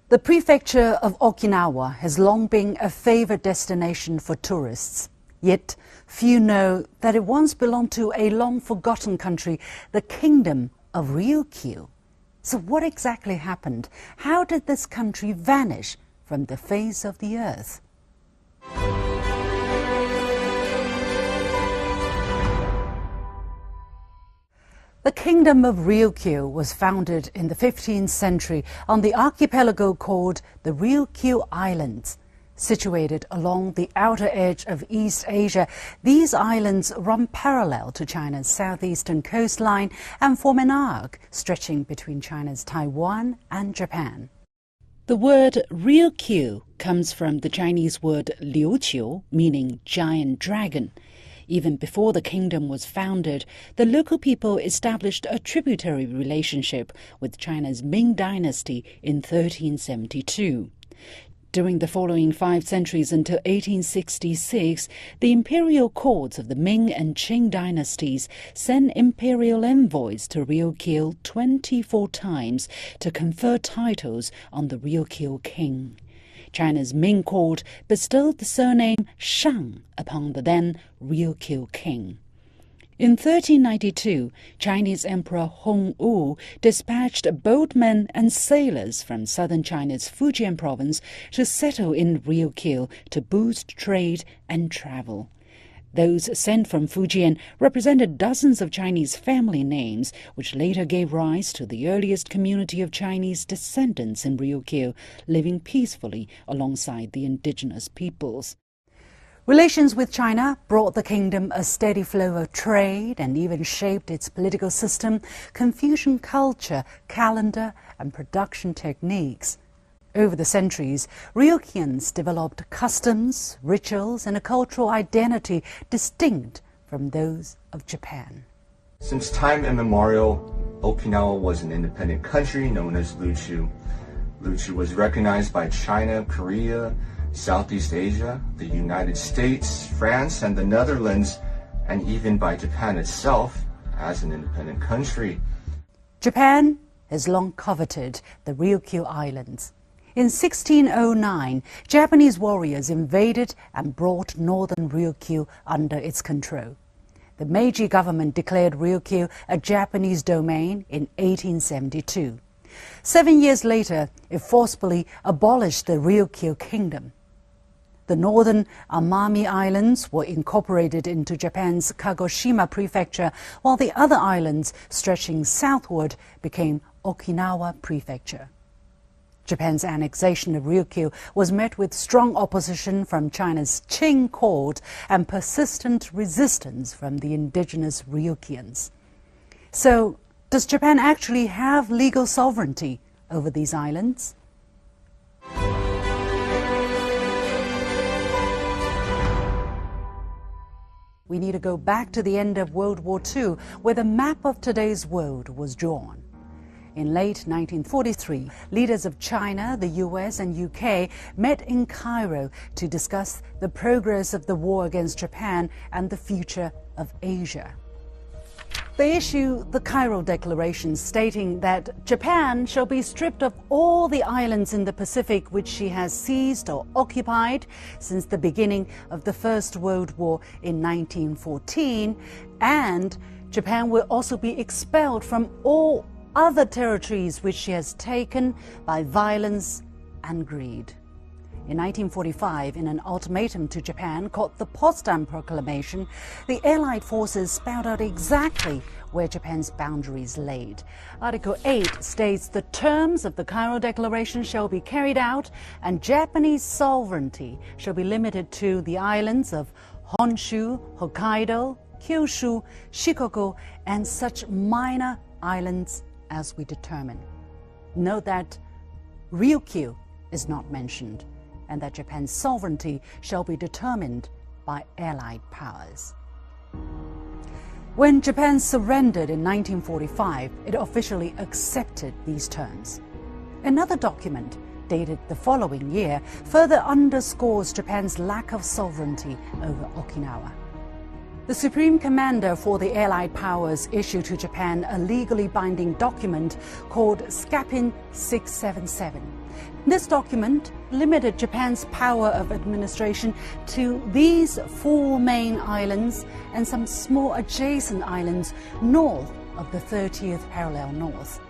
The prefecture of Okinawa has long been a favored destination for tourists. Yet few know that it once belonged to a long-forgotten country, the Kingdom of Ryukyu. So what exactly happened? How did this country vanish from the face of the earth? The Kingdom of Ryukyu was founded in the 15th century on the archipelago called the Ryukyu Islands. Situated along the outer edge of East Asia, these islands run parallel to China's southeastern coastline and form an arc stretching between China's Taiwan and Japan. The word Ryukyu comes from the Chinese word Liuqiu, meaning giant dragon. Even before the kingdom was founded, the local people established a tributary relationship with China's Ming dynasty in 1372. During the following 5 centuries until 1866, the imperial courts of the Ming and Qing dynasties sent imperial envoys to Ryukyu 24 times to confer titles on the Ryukyu king. China's Ming court bestowed the surname Shang upon the then Ryukyu king. In 1392, Chinese Emperor Hongwu dispatched boatmen and sailors from southern China's Fujian province to settle in Ryukyu to boost trade and travel. Those sent from Fujian represented dozens of Chinese family names, which later gave rise to the earliest community of Chinese descendants in Ryukyu, living peacefully alongside the indigenous peoples. Relations with China brought the kingdom a steady flow of trade and even shaped its political system, Confucian culture, calendar and production techniques. Over the centuries, Ryukyans developed customs, rituals and a cultural identity distinct from those of Japan. Since time immemorial, Okinawa was an independent country known as Luchu. Luchu was recognized by China, Korea, Southeast Asia, the United States, France and the Netherlands, and even by Japan itself as an independent country. Japan has long coveted the Ryukyu Islands. In 1609, Japanese warriors invaded and brought northern Ryukyu under its control. The Meiji government declared Ryukyu a Japanese domain in 1872. 7 years later, it forcibly abolished the Ryukyu kingdom. The northern Amami Islands were incorporated into Japan's Kagoshima prefecture, while the other islands stretching southward became Okinawa prefecture. Japan's annexation of Ryukyu was met with strong opposition from China's Qing court and persistent resistance from the indigenous Ryukyans. So, does Japan actually have legal sovereignty over these islands? We need to go back to the end of World War II, where the map of today's world was drawn. In late 1943, leaders of China, the US and UK met in Cairo to discuss the progress of the war against Japan and the future of Asia. They issued the Cairo Declaration stating that Japan shall be stripped of all the islands in the Pacific which she has seized or occupied since the beginning of the First World War in 1914, and Japan will also be expelled from all other territories which she has taken by violence and greed. In 1945, in an ultimatum to Japan called the Potsdam Proclamation, the Allied forces spelled out exactly where Japan's boundaries laid. Article 8 states the terms of the Cairo Declaration shall be carried out and Japanese sovereignty shall be limited to the islands of Honshu, Hokkaido, Kyushu, Shikoku, and such minor islands as we determine. Note that Ryukyu is not mentioned, and that Japan's sovereignty shall be determined by Allied powers. When Japan surrendered in 1945, it officially accepted these terms. Another document, dated the following year, further underscores Japan's lack of sovereignty over Okinawa. The Supreme Commander for the Allied Powers issued to Japan a legally binding document called Scapin 677. This document limited Japan's power of administration to these 4 main islands and some small adjacent islands north of the 30th parallel north.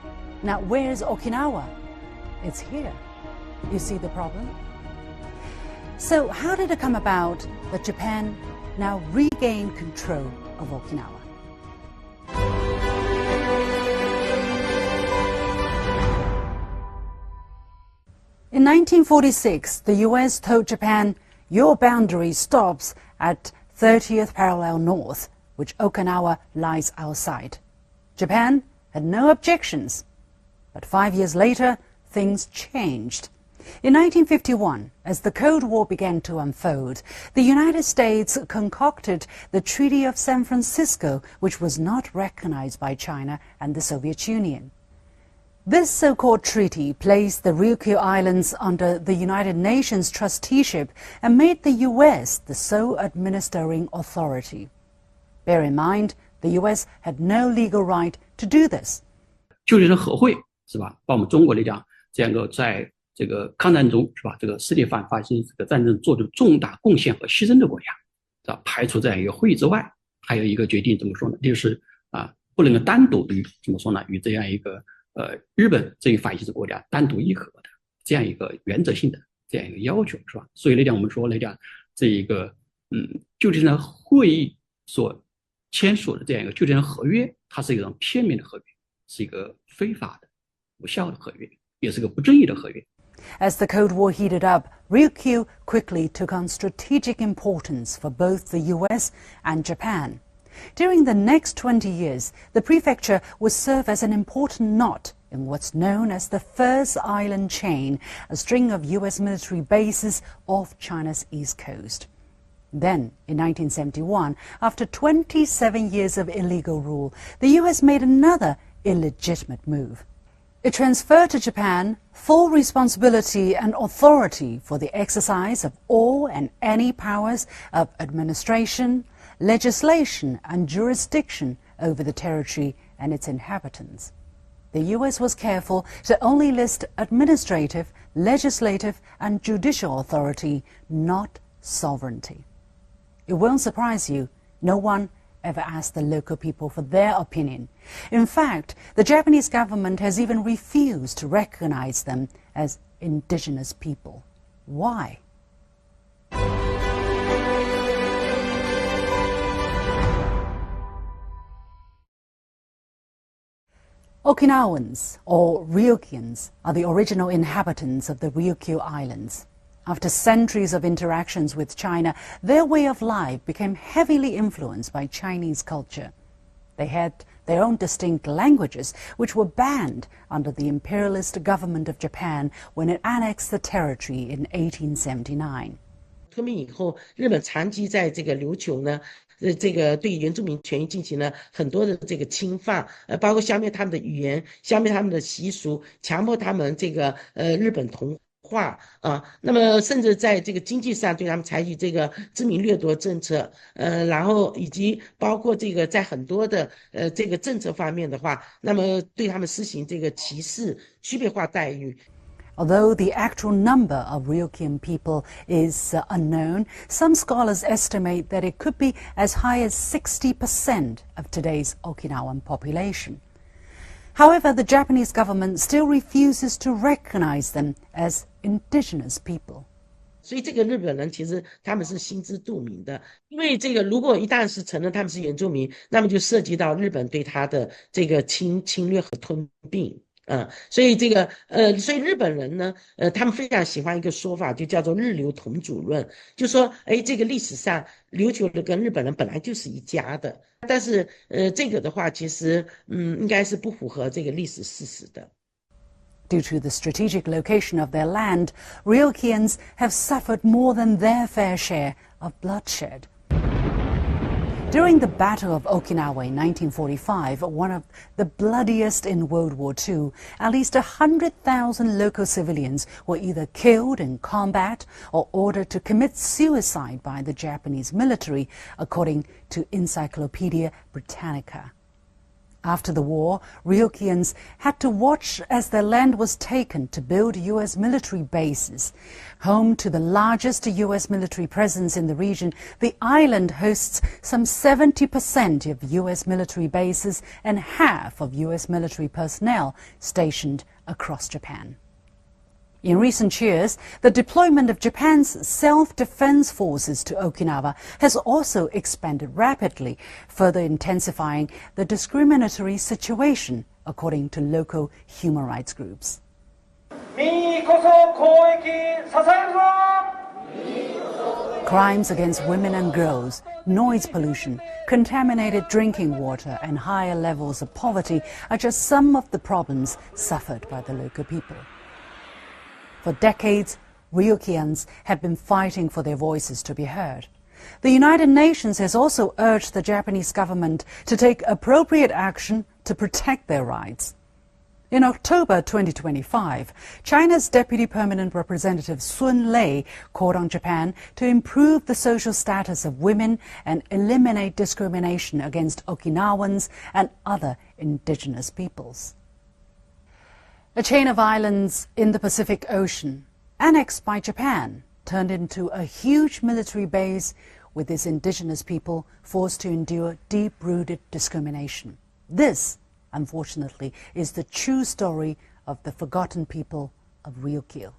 Now, where's Okinawa? It's here. You see the problem? So how did it come about that Japan now regained control of Okinawa? In 1946, the US told Japan, your boundary stops at 30th parallel north, which Okinawa lies outside. Japan had no objections. But 5 years later, things changed. In 1951, as the Cold War began to unfold, the United States concocted the Treaty of San Francisco, which was not recognized by China and the Soviet Union. This so-called treaty placed the Ryukyu Islands under the United Nations trusteeship and made the U.S. the sole administering authority. Bear in mind, the U.S. had no legal right to do this. 旧日的和会是吧？把我们中国来讲，这样一个在这个抗战中是吧？这个世界反法西斯这个战争做出重大贡献和牺牲的国家，是吧？排除在一个会议之外，还有一个决定怎么说呢？就是不能够单独与怎么说呢？与这样一个日本这一法西斯国家单独议和的这样一个原则性的这样一个要求，是吧？所以来讲，我们说来讲，这一个旧金山会议所签署的这样一个旧金山合约，它是一种片面的合约，是一个非法的、无效的合约，也是个不正义的合约。As the Cold War heated up, Ryukyu quickly took on strategic importance for both the US and Japan. During the next 20 years, the prefecture would serve as an important knot in what's known as the First Island Chain, a string of US military bases off China's east coast. Then, in 1971, after 27 years of illegal rule, the US made another illegitimate move. It transferred to Japan full responsibility and authority for the exercise of all and any powers of administration, legislation and jurisdiction over the territory and its inhabitants. The US was careful to only list administrative, legislative and judicial authority, not sovereignty. It won't surprise you, no one ever asked the local people for their opinion. In fact, the Japanese government has even refused to recognize them as indigenous people. Why? Okinawans, or Ryukyans, are the original inhabitants of the Ryukyu Islands. After centuries of interactions with China, their way of life became heavily influenced by Chinese culture. They had their own distinct languages, which were banned under the imperialist government of Japan when it annexed the territory in 1879. 革命以后，日本长期在这个琉球呢，这个对原住民权益进行了很多的这个侵犯，包括消灭他们的语言，消灭他们的习俗，强迫他们这个日本同化啊，那么甚至在这个经济上对他们采取这个殖民掠夺政策，然后以及包括这个在很多的这个政策方面的话，那么对他们实行这个歧视、区别化待遇。Although the actual number of Ryukyuan people is unknown, some scholars estimate that it could be as high as 60% of today's Okinawan population. However, the Japanese government still refuses to recognize them as indigenous people. 所以这个日本人其实他们是心知肚明的，因为这个如果一旦是承认他们是原住民，那么就涉及到日本对他的这个侵略和吞并。所以这个所以日本人呢，他们非常喜欢一个说法，就叫做日琉同主论，就说，这个历史上琉球人跟日本人本来就是一家的，但是这个的话，其实应该是不符合这个历史事实的。Due to the strategic location of their land, Ryukyans have suffered more than their fair share of bloodshed. During the Battle of Okinawa in 1945, one of the bloodiest in World War II, at least 100,000 local civilians were either killed in combat or ordered to commit suicide by the Japanese military, according to Encyclopedia Britannica. After the war, Ryukyuans had to watch as their land was taken to build U.S. military bases. Home to the largest U.S. military presence in the region, the island hosts some 70% of U.S. military bases and half of U.S. military personnel stationed across Japan. In recent years, the deployment of Japan's self-defense forces to Okinawa has also expanded rapidly, further intensifying the discriminatory situation, according to local human rights groups. Crimes against women and girls, noise pollution, contaminated drinking water and higher levels of poverty are just some of the problems suffered by the local people. For decades, Ryukyuans have been fighting for their voices to be heard. The United Nations has also urged the Japanese government to take appropriate action to protect their rights. In October 2025, China's Deputy Permanent Representative Sun Lei called on Japan to improve the social status of women and eliminate discrimination against Okinawans and other indigenous peoples. A chain of islands in the Pacific Ocean, annexed by Japan, turned into a huge military base with its indigenous people forced to endure deep-rooted discrimination. This, unfortunately, is the true story of the forgotten people of Ryukyu.